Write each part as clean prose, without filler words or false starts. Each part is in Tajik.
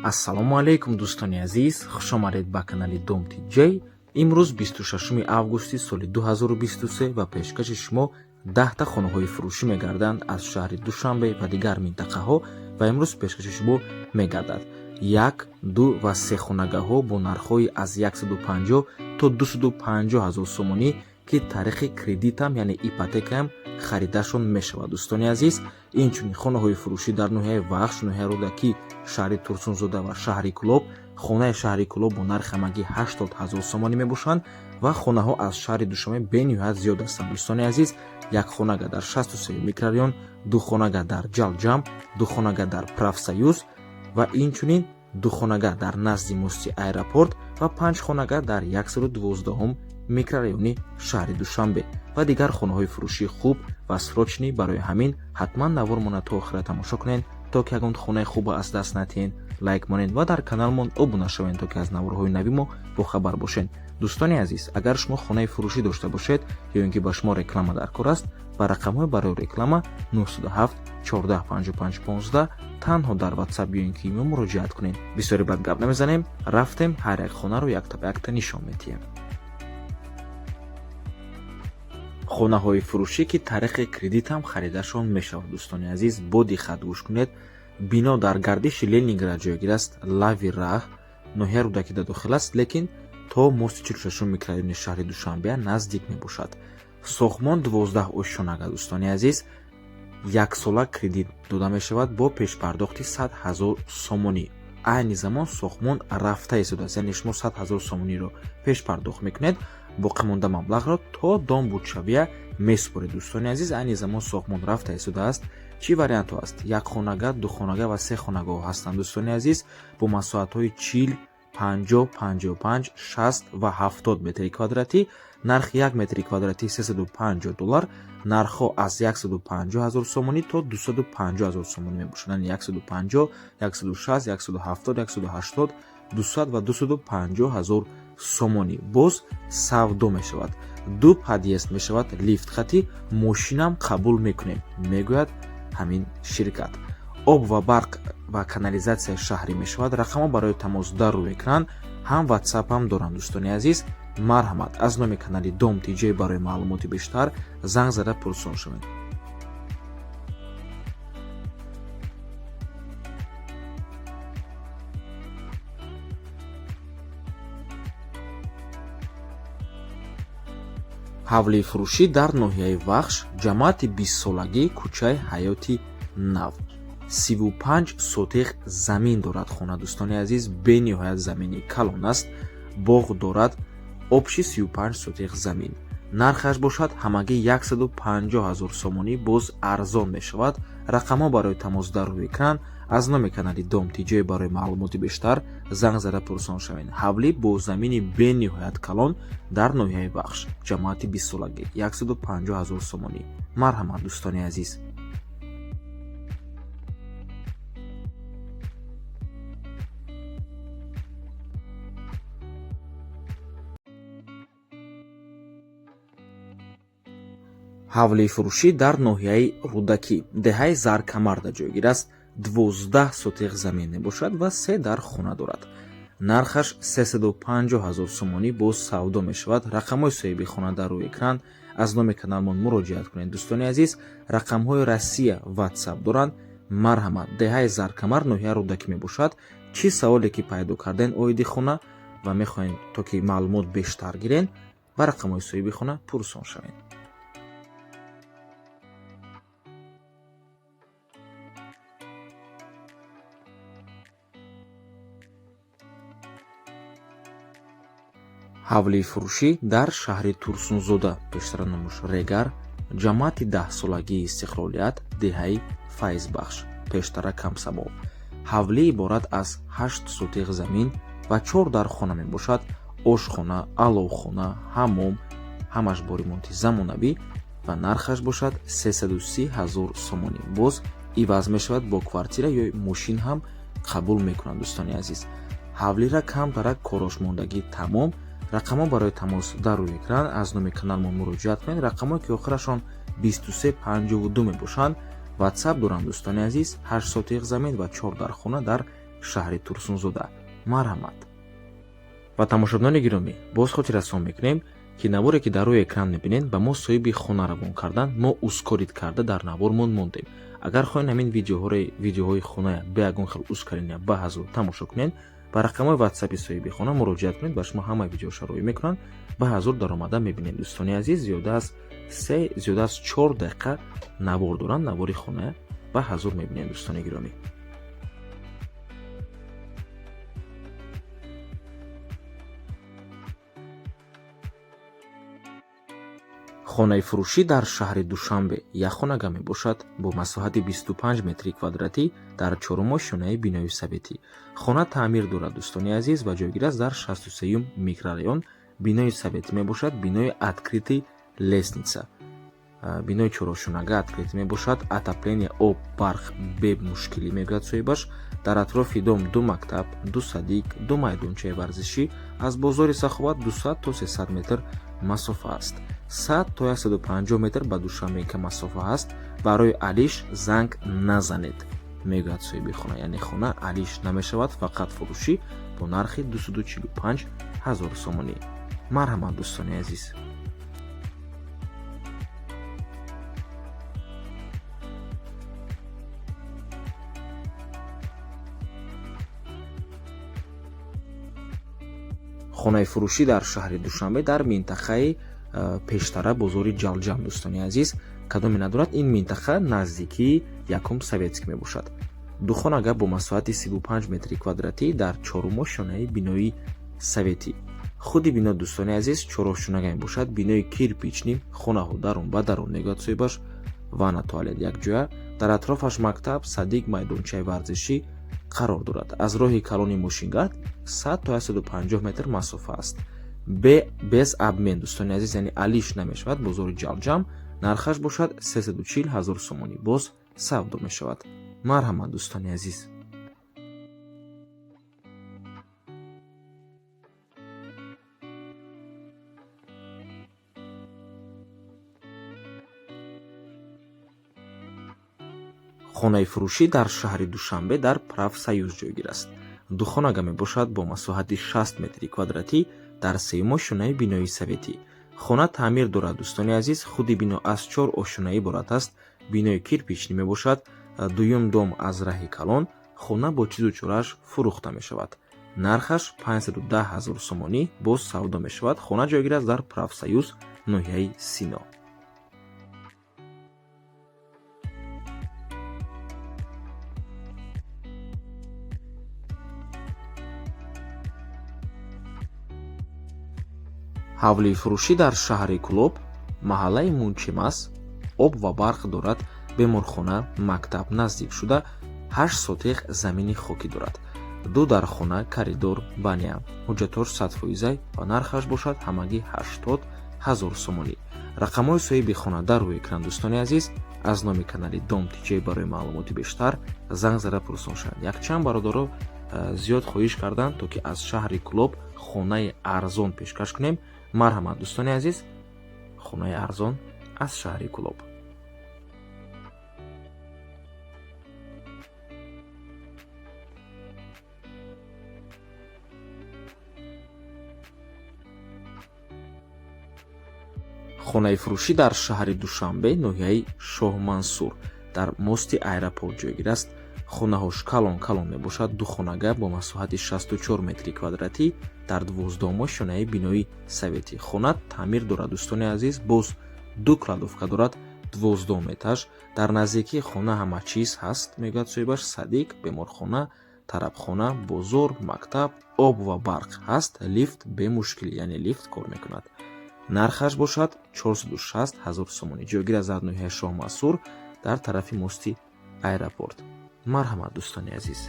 ассалому алайкум дӯстони азиз, хушомадед ба канали Dom TJ. имрӯз 26 августи соли 2023 ва пешкаши шумо 10 хонаҳои фурӯшӣ мегарданд аз шаҳри Душанбе ва дигар минтақаҳо ва имрӯз пешкаши шумо мегардад 1, 2 ва 3 хонагаҳо бо нархҳои аз 150 то 250 ҳазор сомонӣ ки таърихи кредитам яъне ипотекаам харидашон мешавад. дӯстони азиз, инчунин хонаҳои фурӯшӣ дар ноҳияи Вахш, ноҳияи Рӯдакӣ, шаҳри Турсунзода ва шаҳри Кӯлоб. хонаи шаҳри Кӯлоб бо нархи ҳамагӣ 80 ҳазор сомонӣ мебошанд ва хонаҳо аз шаҳри Душанбе бениҳоят зиёд ҳастанд. дӯстони азиз, як хонага дар 63 микрорайон, ду хонага дар Ҷалҷам, ду хонага дар Правсоюз ва инчунин ду хонага дар назди мости аэропорт ва 5 хонага дар 112 микрорайони шаҳри Душанбе ва дигар хонаҳои фурӯшии хуб ва срочнӣ. барои ҳамин ҳатман навормона то охира тамошо кунед, то ки ягон хонаи хуба аз даст надиҳед, лайк монед ва дар каналмон обуна шавед, то ки аз наворҳои навимо бохабар бошед. дӯстони азиз, агар шумо хонаи фурӯшӣ дошта бошед ё ин ки ба шумо реклама дар кор аст, ба рақамҳои барои реклама 907 14 55 15 танҳо дар WhatsApp ё ин ки имейл муроҷиат кунед. бисёре бад гап намезанем, рафтем ҳар як хонаро якта ба якта нишон медиҳем. хонаҳои фурӯшӣ ки таърихи кредитам харидашон мешавад. дӯстони азиз, бо диққат гӯш кунед. бино дар гардиши Ленинград ҷойгир аст. Лави Раҳ, ноҳияи Рӯдакида дохил аст, лекин то мости 46 микрорайони шаҳри Душанбе наздик мебошад. сохмон 12 ошшонага. дӯстони азиз, яксола кредит дода мешавад бо пешпардохти 100 ҳазор сомонӣ. айни замон сохмон рафта истодааст, яъне шумо 100 ҳазор сомониро пешпардохт мекунед, боқимонда маблағро то дом будшавия месупоред. дӯстони азиз, айни замон сохмон рафта истодааст. чӣ вариантҳо аст? Як хонага, ду хонага ва се хонагаҳо ҳастанд. дӯстони азиз, бо масоҳатҳои 40, 50, 55, 60 ва 70 метри квадратӣ. нархи 1 метри квадратӣ $350, нархҳо аз 150 ҳазор сомонӣ то 250 ҳазор сомонӣ мебошанд. 150, 160, 170, 180, 200 ва 250 ҳазор сомонӣ боз савдо мешавад. ду подъезд мешавад, лифтхати мошинам қабул мекунем, мегӯяд ҳамин ширкат. об ва барқ ва канализатсияи шаҳрӣ мешавад. рақамҳо барои тамос дар рӯи экран, ҳам WhatsApp ҳам дорам. дӯстони азиз, марҳамат, аз номи канали Dom TJ барои маълумоти бештар занг зада пурсон шавед. ҳавлии фурӯшӣ дар ноҳияи Вахш, ҷамоати 20-солагӣ, кӯчаи ҳаёти нав. 35 сотиқ замин дорад хона. дӯстони азиз, бениҳоят замини калон аст. боғ дорад, обши 35 сотиқ замин. нархаш бошад ҳамагӣ 150 ҳазор сомонӣ, боз арзон мешавад. рақамҳо барои тамос дар рӯи экран. аз номи канали Dom TJ барои маълумоти бештар занг зада пурсон шавед. ҳавлӣ бо замини бениҳоят калон дар ноҳияи Вахш, ҷамоати 20-солагӣ, 150 ҳазор сомонӣ. марҳамат, дӯстони азиз. ҳавлии фурӯшӣ дар ноҳияи Рӯдакӣ, деҳаи Заркамарда ҷойгир аст. 12 сотиқ замин мебошад ва 3 дар хона дорад. нархаш 350 ҳазор сомонӣ боз савдо мешавад. рақамҳои соҳиби хона дар рӯи экран. аз номи каналмон муроҷиат кунед. дӯстони азиз, рақамҳои Россия WhatsApp доранд. марҳамат, деҳаи Заркамар, ноҳияи Рӯдакӣ мебошад. чӣ саволе ки пайдо карден оиди хона ва мехоҳед то ки маълумот бештар гирен, ба рақамҳои соҳиби хона пурсон шавед. ҳавлии фурӯшӣ дар шаҳри Турсунзода, пештар номуш Регар, ҷамоати 10-солагии Истиқлолият, деҳаи Файзбахш, пештара Камсабо. ҳавлӣ иборат аз 8 сотиқ замин ва 4 дар хона мебошад. ошхона, аловхона, ҳаммом, ҳамаш бо ремонти замонавӣ ва нархаш бошад 330 ҳазор сомонӣ. боз иваз мешавад, бо квартира ё мошин ҳам қабул мекунад. дӯстони азиз, ҳавлира камтарак корошмондагӣ тамом. рақамҳо барои тамос дар рӯи экран. аз номи каналмон муроҷиат кунед. рақамҳое ки охирашон 2352 мебошанд. WhatsApp дорам. дӯстони азиз, 8 сотиқ замин ва 4 дар хона дар шаҳри Турсунзода. марҳамат. ва тамошобинони гиромӣ, боз хотиррасон мекунем ки наворе ки дар рӯи экран мебинед ба мо соҳиби хона равон кардан мо ускорид карда дар навормон мондем. агар хоҳед ҳамин видеоҳои хоная ба ягон хел ускорения ба ҳазур тамошо кунед, ба рақамҳои ватсапи соҳиби хона муроҷиат кунед ва шумо ҳамаи видеоша роӣ мекунанд ба ҳазур даромада мебинед. дӯстони азиз, зиёда аз 4 дақиқа навор доранд, навори хоная ба ҳазур мебинед. дӯстони гиромӣ, хонаи фурӯшӣ дар шаҳри Душанбе як хонага мебошад бо масоҳати 25 метри квадратӣ дар чорумошонаи бинои советӣ. хона таъмир дорад дӯстони азиз ва ҷойгир аст дар 63 микрорайон. бинои советӣ мебошад, бинои откритый лестница, бинои чорошонага откритӣ мебошад, отопление об барқ бе мушкилӣ мегӯяд соҳибаш. дар атрофи дом 2 мактаб, 2 садик, 2 майдончаи варзишӣ, аз бозори Саховат 200 то 300 метр масофа аст. 100 то 150 метр ба Душанбе масофа аст. барои алиш занг назанед, мегӯяд соҳиби хона, яъне хона алиш намешавад, фақат фурӯшӣ бо нархи 245 000 сомонӣ. марҳамат дӯстони азиз. хонаи фурӯшӣ дар шаҳри Душанбе дар минтақаи пештара бозори Ҷалҷам. дӯстони азиз, кадоме надорад, ин минтақа наздикии якум советский мебошад. ду хонага бо масоҳати 35 метри квадратӣ дар чорумошонаи бинои советӣ. худи бино дӯстони азиз чорошонага мебошад. бинои кирпични, хонаҳо дарун ба дарун мегӯяд соҳибаш, ванна туалет якҷоя. дар атрофаш мактаб, садик, майдончаи варзишӣ қарор дорад. аз роҳи калони мошингард 100 то 150 метр масофа аст. без абмен дӯстони азиз, яъне алиш намешавад. бозори Ҷалҷам, нархаш бошад 340 000 сомонӣ. боз савдо мешавад. марҳамат дӯстони азиз. хонаи фурӯшӣ дар шаҳри Душанбе дар Правсоюз ҷойгир аст. ду хонага мебошад бо масоҳати 60 метри квадратӣ дар сеюмошонаи бинои советӣ. хона таъмир дорад дӯстони азиз. худи бино аз 4 ошуна иборат аст. бинои кирпичнӣ мебошад. дуюм дом аз раҳи калон. хона бо чизу чорааш фурӯхта мешавад. нархаш 510 000 сомонӣ. боз савдо мешавад. хона ҷойгир аст дар Правсоюз, ноҳияи Сино. ҳавлии фурӯшӣ дар шаҳри Кӯлоб, маҳаллаи Мунчимас, об ва барқ дорад. беморхона, мактаб наздик шуда 8 сотиқ замини хокӣ дорад. ду дар хона, коридор, баня, ҳуҷҷатош 100% ва нархаш бошад ҳамагӣ 80 000 сомонӣ. рақамҳои соҳиби хона дар рӯи экран дӯстони азиз. аз номи канали Дом Тиҷей барои маълумоти бештар занг зада пурсон шаванд. якчанд бародаро зиёд хоҳиш карданд то ки аз шаҳри Кӯлоб хонаи арзон пешкаш кунем. марҳамат дӯстони азиз, хонаи арзон аз шаҳри Кӯлоб. хонаи фурӯшӣ дар шаҳри Душанбе, ноҳияи Шоҳмансур, дар мости аэропорт ҷойгир аст. хонаҳош калон мебошад. ду хонага бо масоҳати 64 метри квадратӣ дар 12-мошонаи бинои советӣ. хона таъмир дорад дӯстони азиз. боз ду кладовка дорад. 12 этаж. дар наздикии хона ҳама чиз ҳаст, мегӯяд соҳибаш. садик, беморхона, тарабхона, бозор, мактаб, об ва барқ ҳаст. лифт бемушкилӣ, яъне лифт кор мекунад. нархаш бошад 460 000 сомонӣ. ҷойгир аст дар ноҳияи Шоҳмансур, дар тарафи мости аэропорт. марҳамат дӯстони азиз.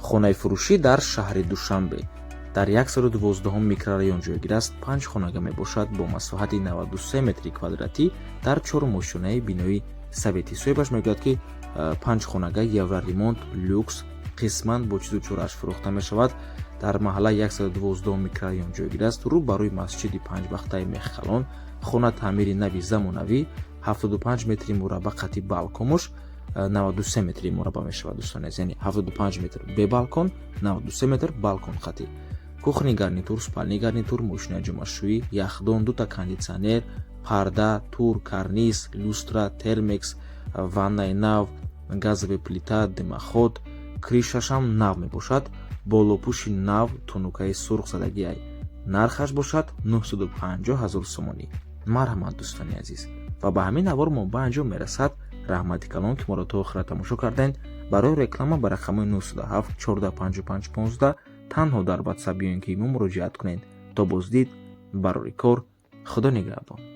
хонаи фурӯшӣ дар шаҳри Душанбе дар 112 микрорайон ҷойгир аст. 5 хонага мебошад бо масоҳати 93 метри квадратӣ дар чорумошонаи бинои советӣ. соҳибаш мегӯяд ки 5 хонага евроремонт, люкс, қисман бо чизу чорааш фурӯхта мешавад. дар маҳаллаи 112 микрорайон ҷойгир аст. рӯ ба рӯи масҷиди панҷбахтаи мехкалон хона таъмири нави замонавӣ 75 метри мурабба қатъи балконуш 93 метри мурабба мешавад дӯстон азиз, яъне 75 метр бе балкон, 93 метр балкон қатъи. кухни гарнитур, спални гарнитур, мошини ҷомашӯӣ, яхдон, дута кондитсионер, парда, тур, карниз, люстра, термекс, ваннаи нав, газовая плита, дымоход, кришашам нав мебошад, болопӯши нав, тунукаи сурхзадагиай. нархаш бошад 950 000 сомонӣ. марҳамат дӯстони азиз, ва ба ҳамин навор мо ба анҷом мерасад. раҳмати калон ки моро то охира тамошо карданд. барои реклама ба рақамои 907 1455 15 танҳо дар WhatsApp биёед ки имо муроҷиат кунед. то боздид барори кор. худо нигаҳбон.